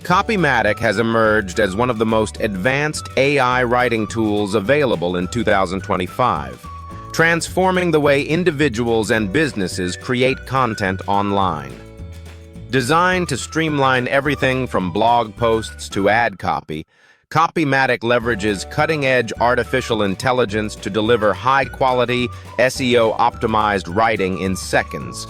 Copymatic has emerged as one of the most advanced AI writing tools available in 2025, transforming the way individuals and businesses create content online. Designed to streamline everything from blog posts to ad copy, Copymatic leverages cutting-edge artificial intelligence to deliver high-quality, SEO-optimized writing in seconds.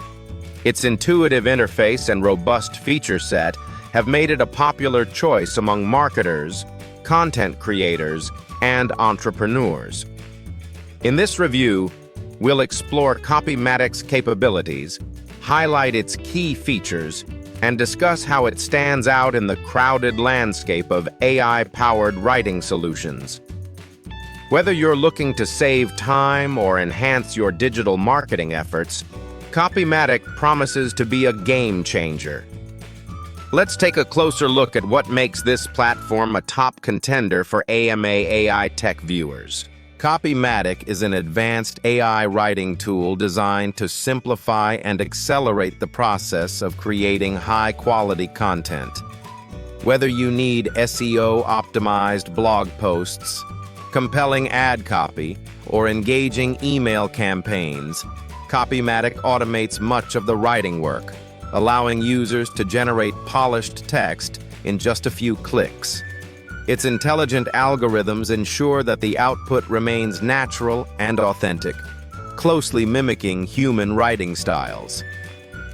Its intuitive interface and robust feature set have made it a popular choice among marketers, content creators, and entrepreneurs. In this review, we'll explore Copymatic's capabilities, highlight its key features, and discuss how it stands out in the crowded landscape of AI-powered writing solutions. Whether you're looking to save time or enhance your digital marketing efforts, Copymatic promises to be a game changer. Let's take a closer look at what makes this platform a top contender for AMA AI tech viewers. Copymatic is an advanced AI writing tool designed to simplify and accelerate the process of creating high-quality content. Whether you need SEO-optimized blog posts, compelling ad copy, or engaging email campaigns, Copymatic automates much of the writing work, allowing users to generate polished text in just a few clicks. Its intelligent algorithms ensure that the output remains natural and authentic, closely mimicking human writing styles.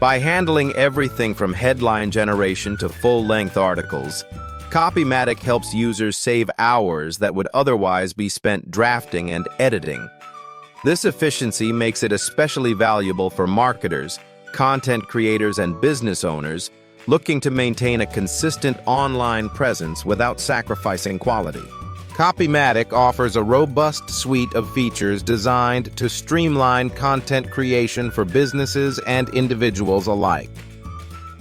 By handling everything from headline generation to full-length articles, Copymatic helps users save hours that would otherwise be spent drafting and editing. This efficiency makes it especially valuable for marketers, content creators, and business owners looking to maintain a consistent online presence without sacrificing quality. Copymatic offers a robust suite of features designed to streamline content creation for businesses and individuals alike.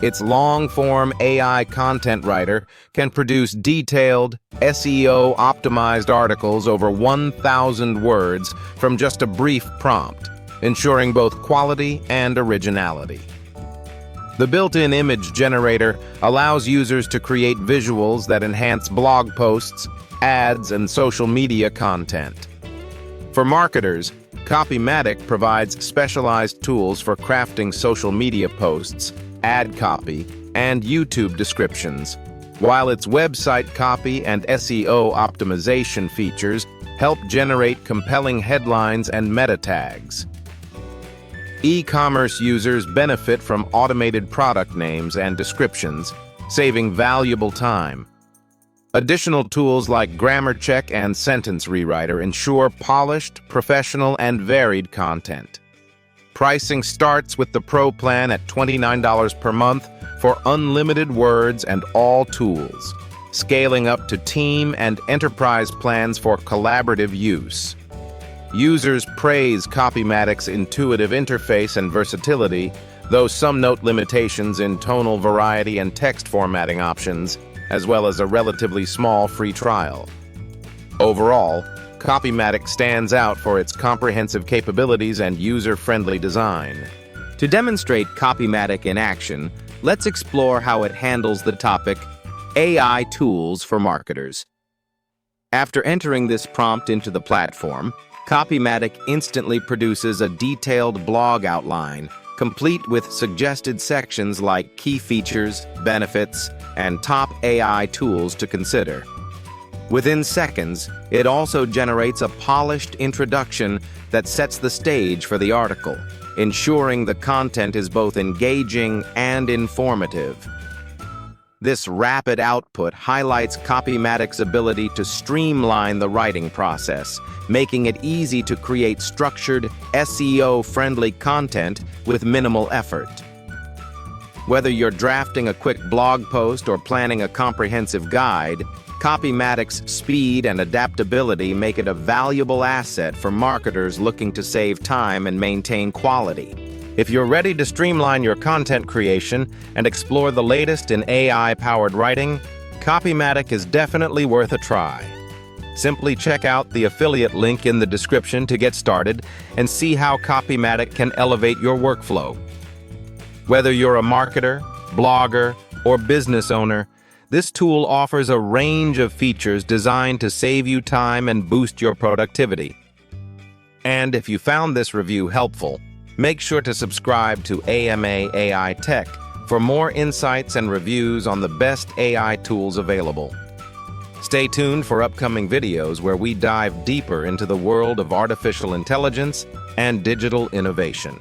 Its long-form AI content writer can produce detailed, SEO-optimized articles over 1,000 words from just a brief prompt, ensuring both quality and originality. The built-in image generator allows users to create visuals that enhance blog posts, ads, and social media content. For marketers, Copymatic provides specialized tools for crafting social media posts, ad copy, and YouTube descriptions, while its website copy and SEO optimization features help generate compelling headlines and meta tags. E-commerce users benefit from automated product names and descriptions, saving valuable time. Additional tools like grammar check and sentence rewriter ensure polished, professional, and varied content. Pricing starts with the Pro plan at $29 per month for unlimited words and all tools, scaling up to team and enterprise plans for collaborative use. Users praise Copymatic's intuitive interface and versatility, though some note limitations in tonal variety and text formatting options, as well as a relatively small free trial. Overall, Copymatic stands out for its comprehensive capabilities and user-friendly design. To demonstrate Copymatic in action, let's explore how it handles the topic, AI tools for marketers. After entering this prompt into the platform, Copymatic instantly produces a detailed blog outline, complete with suggested sections like key features, benefits, and top AI tools to consider. Within seconds, it also generates a polished introduction that sets the stage for the article, ensuring the content is both engaging and informative. This rapid output highlights Copymatic's ability to streamline the writing process, making it easy to create structured, SEO-friendly content with minimal effort. Whether you're drafting a quick blog post or planning a comprehensive guide, Copymatic's speed and adaptability make it a valuable asset for marketers looking to save time and maintain quality. If you're ready to streamline your content creation and explore the latest in AI-powered writing, Copymatic is definitely worth a try. Simply check out the affiliate link in the description to get started and see how Copymatic can elevate your workflow. Whether you're a marketer, blogger, or business owner, This tool offers a range of features designed to save you time and boost your productivity. And if you found this review helpful, make sure to subscribe to AMA AI Tech for more insights and reviews on the best AI tools available. Stay tuned for upcoming videos where we dive deeper into the world of artificial intelligence and digital innovation.